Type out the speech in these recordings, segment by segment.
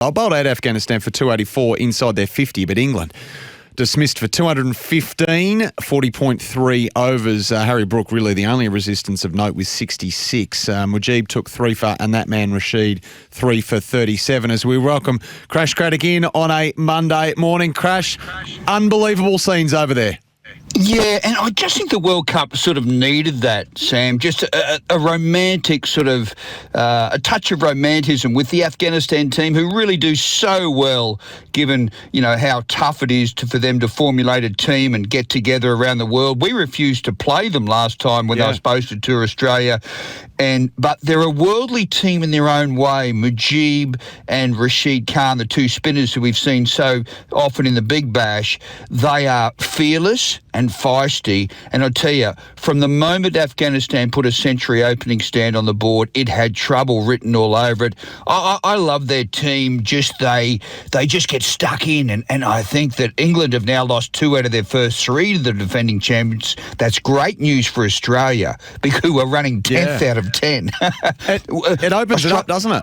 bowled out Afghanistan for 284 inside their 50, but England dismissed for 215, 40.3 overs. Harry Brook really the only resistance of note with 66. Mujib took 3 for, and that man Rashid 3 for 37. As we welcome Crash Craddock in on a Monday morning. Crash, unbelievable scenes over there. Yeah, and I just think the World Cup sort of needed that, Sam. Just a romantic sort of, a touch of romanticism with the Afghanistan team, who really do so well, given, how tough it is for them to formulate a team and get together around the world. We refused to play them last time when they were supposed to tour Australia. But they're a worldly team in their own way. Mujib and Rashid Khan, the two spinners who we've seen so often in the Big Bash, they are fearless and feisty. And I'll tell you, from the moment Afghanistan put a century opening stand on the board, it had trouble written all over it. I love their team. They just get stuck in. And I think that England have now lost 2 out of their first 3 to the defending champions. That's great news for Australia, because we're running 10th out of 10. It opens it up, doesn't it?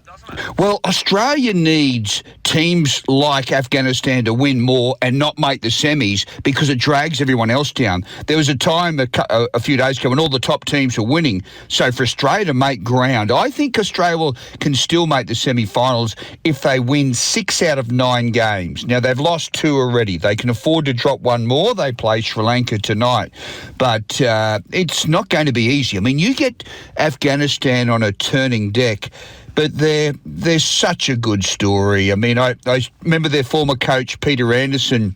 Well, Australia needs teams like Afghanistan to win more and not make the semis, because it drags everyone else down. There was a time a few days ago when all the top teams were winning. So for Australia to make ground, I think Australia can still make the semi-finals if they win 6 out of 9 games. Now, they've lost 2 already. They can afford to drop 1 more. They play Sri Lanka tonight. But it's not going to be easy. I mean, you get Afghanistan on a turning deck, but they're such a good story. I mean, I remember their former coach, Peter Anderson,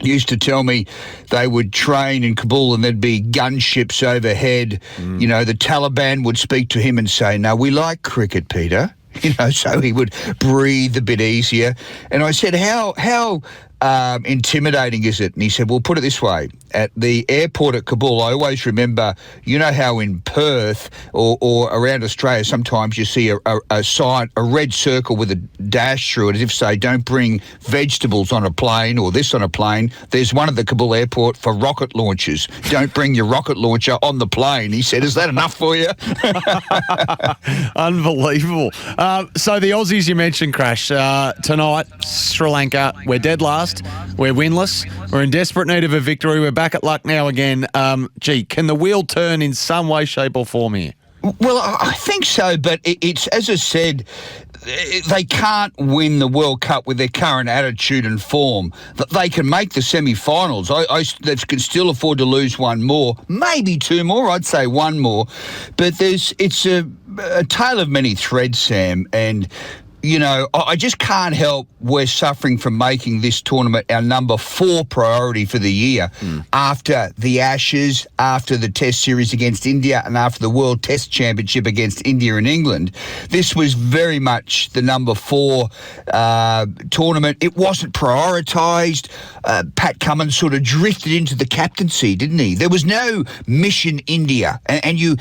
used to tell me they would train in Kabul and there'd be gunships overhead. The Taliban would speak to him and say, "No, we like cricket, Peter." So he would breathe a bit easier. And I said, how intimidating is it? And he said, well, put it this way. At the airport at Kabul, I always remember, how in Perth or around Australia, sometimes you see a sign, a red circle with a dash through it, as if to say, don't bring vegetables on a plane or this on a plane. There's one at the Kabul airport for rocket launchers. Don't bring your rocket launcher on the plane. He said, is that enough for you? Unbelievable. So the Aussies you mentioned, Crash, tonight, Sri Lanka, we're dead last. We're winless. We're in desperate need of a victory. We're back at luck now again. Can the wheel turn in some way, shape or form here? Well, I think so, but it's, as I said, they can't win the World Cup with their current attitude and form. They can make the semi-finals. They can still afford to lose 1 more, maybe 2 more. I'd say 1 more. But it's a tale of many threads, Sam, and I just can't help. We're suffering from making this tournament our number 4 priority for the year, after the Ashes, after the Test series against India, and after the World Test Championship against India and England. This was very much the number 4 tournament. It wasn't prioritised. Pat Cummins sort of drifted into the captaincy, didn't he? There was no Mission India, and you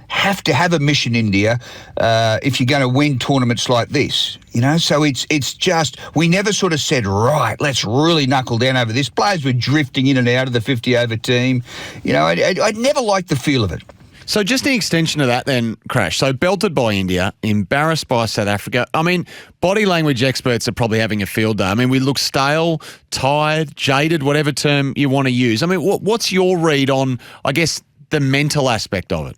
have to have a Mission India if you're going to win tournaments like this. So it's just, we never sort of said, right, let's really knuckle down over this. Players were drifting in and out of the 50-over team. I never liked the feel of it. So just an extension of that then, Crash. So belted by India, embarrassed by South Africa. I mean, body language experts are probably having a field day. I mean, we look stale, tired, jaded, whatever term you want to use. I mean, what's your read on, I guess, the mental aspect of it?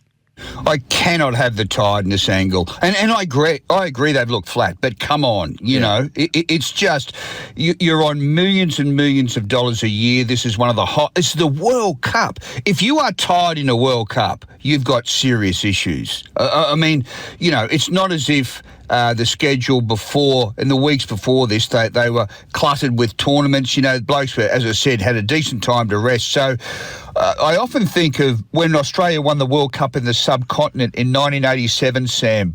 I cannot have the tiredness angle. And I agree they've looked flat, but come on, it's just, you're on millions and millions of dollars a year. This is one of the it's the World Cup. If you are tired in a World Cup, you've got serious issues. I mean, it's not as if the schedule before, in the weeks before this, they were cluttered with tournaments. Blokes, as I said, had a decent time to rest. So I often think of when Australia won the World Cup in the subcontinent in 1987, Sam.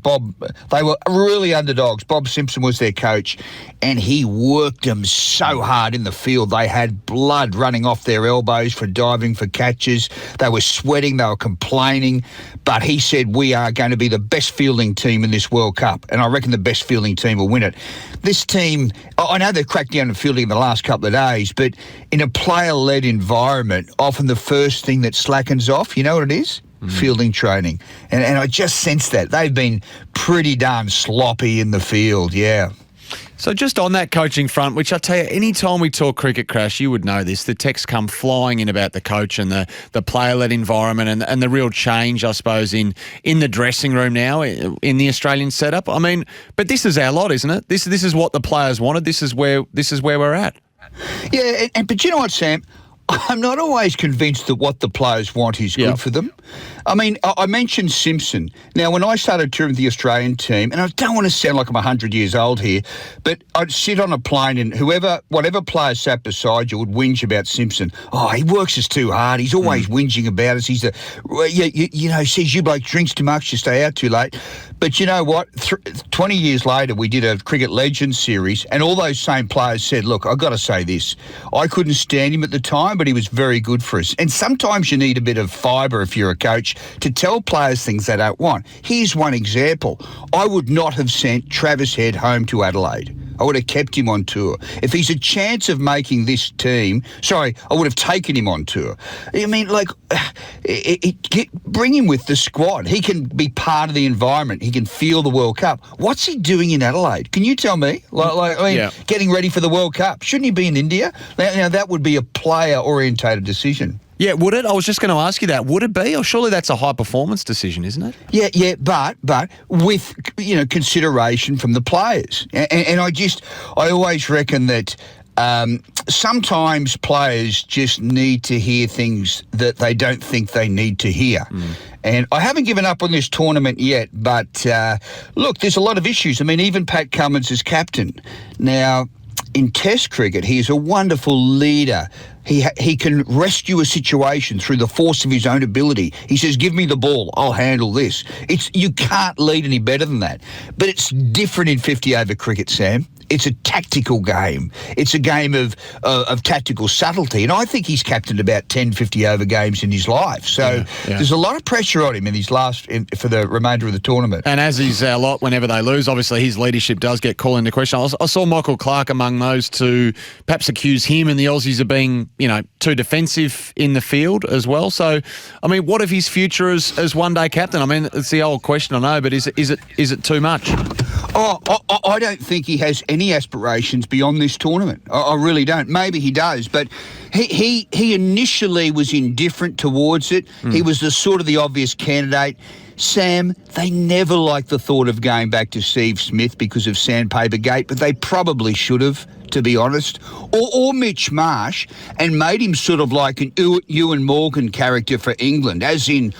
They were really underdogs. Bob Simpson was their coach, and he worked them so hard in the field. They had blood running off their elbows for diving for catches. They were sweating. They were complaining. But he said, we are going to be the best fielding team in this World Cup, and I reckon the best fielding team will win it. This team, I know they've cracked down on fielding in the last couple of days, but in a player-led environment, often the first thing that slackens off, you know what it is? Fielding training. And I just sense that. They've been pretty darn sloppy in the field, yeah. So just on that coaching front, which I tell you, any time we talk cricket, Crash, you would know this, the texts come flying in about the coach and the player-led environment and the real change, I suppose, in the dressing room now in the Australian setup. I mean, but this is our lot, isn't it? This is what the players wanted. This is where we're at. Yeah, but you know what, Sam? I'm not always convinced that what the players want is good for them. I mean, I mentioned Simpson. Now, when I started touring with the Australian team, and I don't want to sound like I'm 100 years old here, but I'd sit on a plane and whatever player sat beside you would whinge about Simpson. Oh, he works us too hard. He's always whinging about us. He's he says you bloke drinks too much, you stay out too late. But you know what? 20 years later, we did a Cricket Legends series, and all those same players said, look, I've got to say this. I couldn't stand him at the time, but he was very good for us. And sometimes you need a bit of fibre if you're a coach to tell players things they don't want. Here's one example. I would not have sent Travis Head home to Adelaide. I would have kept him on tour. If he's a chance of making this team, I would have taken him on tour. I mean, bring him with the squad. He can be part of the environment. He can feel the World Cup. What's he doing in Adelaide? Can you tell me? Getting ready for the World Cup. Shouldn't he be in India? Now that would be a player-orientated decision. Yeah, would it? I was just going to ask you that. Would it be? Or surely that's a high-performance decision, isn't it? Yeah, but with, consideration from the players. And I always reckon that sometimes players just need to hear things that they don't think they need to hear. And I haven't given up on this tournament yet, but look, there's a lot of issues. I mean, even Pat Cummins is captain. Now, in Test cricket, he is a wonderful leader. He can rescue a situation through the force of his own ability. He says, give me the ball, I'll handle this. You can't lead any better than that. But it's different in 50-over cricket, Sam. It's a tactical game. It's a game of tactical subtlety. And I think he's captained about 10 50-over games in his life. So there's a lot of pressure on him in these for the remainder of the tournament. And as is our lot whenever they lose, obviously his leadership does get called into question. I saw Michael Clarke among those to perhaps accuse him and the Aussies of being, too defensive in the field as well. So, I mean, what of his future as one-day captain? I mean, it's the old question, I know, but is it too much? I don't think he has any aspirations beyond this tournament. I really don't. Maybe he does, but he initially was indifferent towards it. He was the obvious candidate. Sam, they never liked the thought of going back to Steve Smith because of Sandpaper Gate, but they probably should have, to be honest. Or Mitch Marsh, and made him sort of like an Ewan Morgan character for England, as in,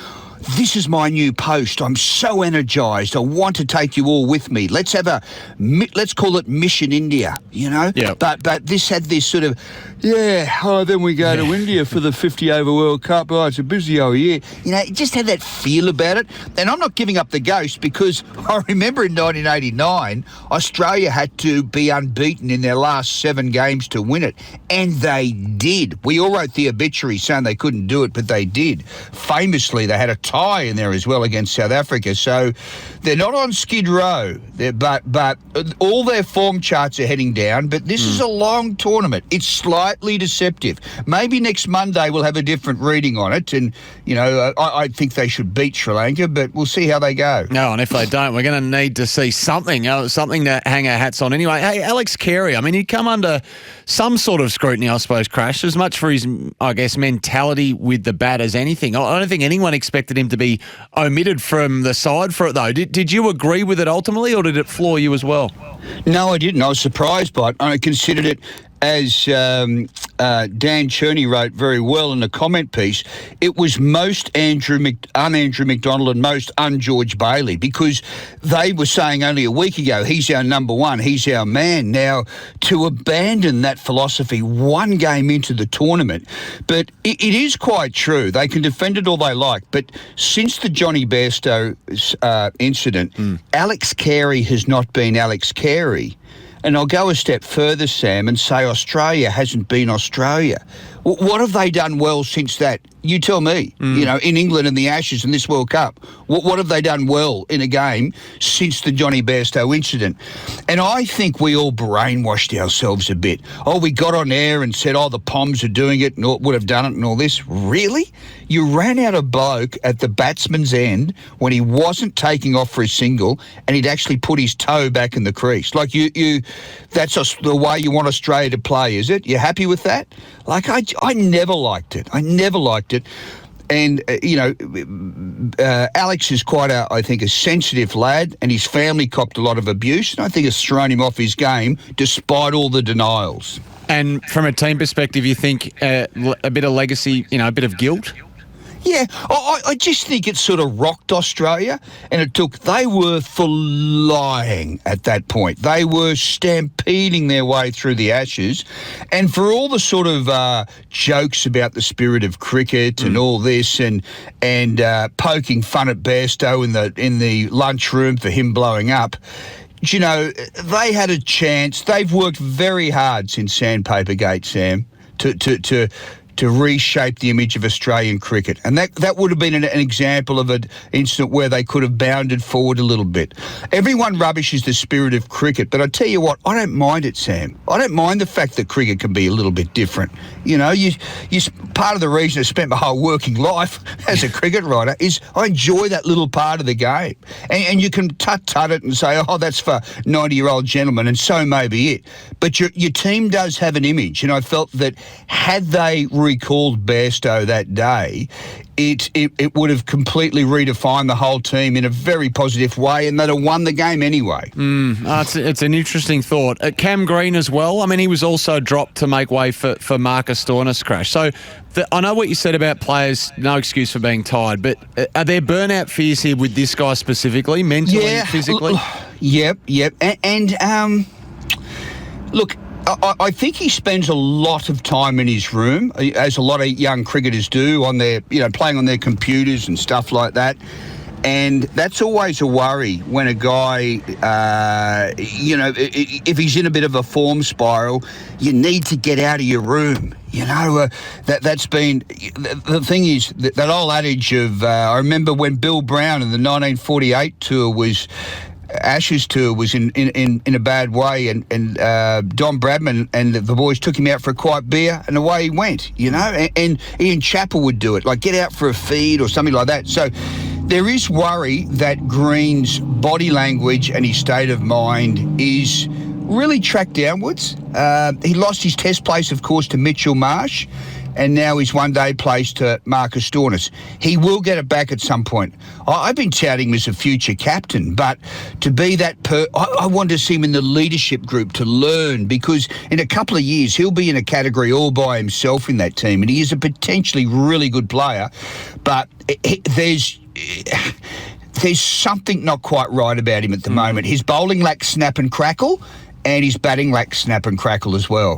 this is my new post. I'm so energised. I want to take you all with me. Let's call it Mission India, Yeah. But this had this sort of, then we go to India for the 50-over World Cup. Oh, it's a busy old year. It just had that feel about it. And I'm not giving up the ghost because I remember in 1989, Australia had to be unbeaten in their last 7 games to win it. And they did. We all wrote the obituary saying they couldn't do it, but they did. Famously, they had a tie in there as well against South Africa. So they're not on Skid Row, but all their form charts are heading down. But this is a long tournament. It's slightly deceptive. Maybe next Monday we'll have a different reading on it. And, I think they should beat Sri Lanka, but we'll see how they go. No, and if they don't, we're going to need to see something to hang our hats on anyway. Hey, Alex Carey, I mean, he'd come under some sort of scrutiny, I suppose, Crash, as much for his, mentality with the bat as anything. I don't think anyone expected him to be omitted from the side for it, though. Did you agree with it ultimately, or did it floor you as well? No, I didn't. I was surprised by it. I considered it, as Dan Cherney wrote very well in the comment piece, it was most un-Andrew McDonald and most un-George Bailey, because they were saying only a week ago, he's our number one, he's our man. Now, to abandon that philosophy one game into the tournament, but it is quite true. They can defend it all they like, but since the Johnny Bairstow incident, Alex Carey has not been Alex Carey. And I'll go a step further, Sam, and say Australia hasn't been Australia. What have they done well since that? You tell me. You know, in England and the Ashes and this World Cup, what have they done well in a game since the Johnny Bairstow incident? And I think we all brainwashed ourselves a bit. Oh, we got on air and said, the Poms are doing it and would have done it and all this. Really? You ran out a bloke at the batsman's end when he wasn't taking off for a single and he'd actually put his toe back in the crease. Like, that's the way you want Australia to play, is it? You happy with that? Like, I never liked it. I never liked it. And, Alex is quite, I think, a sensitive lad, and his family copped a lot of abuse, and I think it's thrown him off his game despite all the denials. And from a team perspective, you think a bit of legacy, a bit of guilt? Yeah, I just think it sort of rocked Australia, and they were flying at that point. They were stampeding their way through the Ashes, and for all the sort of jokes about the spirit of cricket and all this, and poking fun at Bairstow in the lunchroom for him blowing up, they had a chance. They've worked very hard since Sandpapergate, Sam, to reshape the image of Australian cricket. And that would have been an example of an incident where they could have bounded forward a little bit. Everyone rubbishes the spirit of cricket, but I tell you what, I don't mind it, Sam. I don't mind the fact that cricket can be a little bit different. Part of the reason I spent my whole working life as a cricket writer is I enjoy that little part of the game. And you can tut it and say, that's for 90-year-old gentlemen, and so may be it. But your team does have an image, and I felt that had they recalled Bairstow that day, it would have completely redefined the whole team in a very positive way, and they'd have won the game anyway. It's an interesting thought. Cam Green as well. I mean, he was also dropped to make way for Marcus Stoinis' crash. So I know what you said about players, no excuse for being tired, but are there burnout fears here with this guy specifically, mentally, physically? Yep. And look, I think he spends a lot of time in his room, as a lot of young cricketers do, on their, playing on their computers and stuff like that. And that's always a worry when a guy, if he's in a bit of a form spiral, you need to get out of your room. That's been the thing is that old adage of I remember when Bill Brown in the 1948 Ashes tour was in a bad way, and Don Bradman and the boys took him out for a quiet beer, and away he went, and Ian Chappell would do it, like get out for a feed or something like that. So there is worry that Green's body language and his state of mind is really tracked downwards. He lost his test place, of course, to Mitchell Marsh, and now his one-day place to Marcus Stoinis. He will get it back at some point. I've been touting him as a future captain, but to be that I want to see him in the leadership group to learn, because in a couple of years he'll be in a category all by himself in that team, and he is a potentially really good player, but there's something not quite right about him at the moment. His bowling lacks snap and crackle, and his batting lacks snap and crackle as well.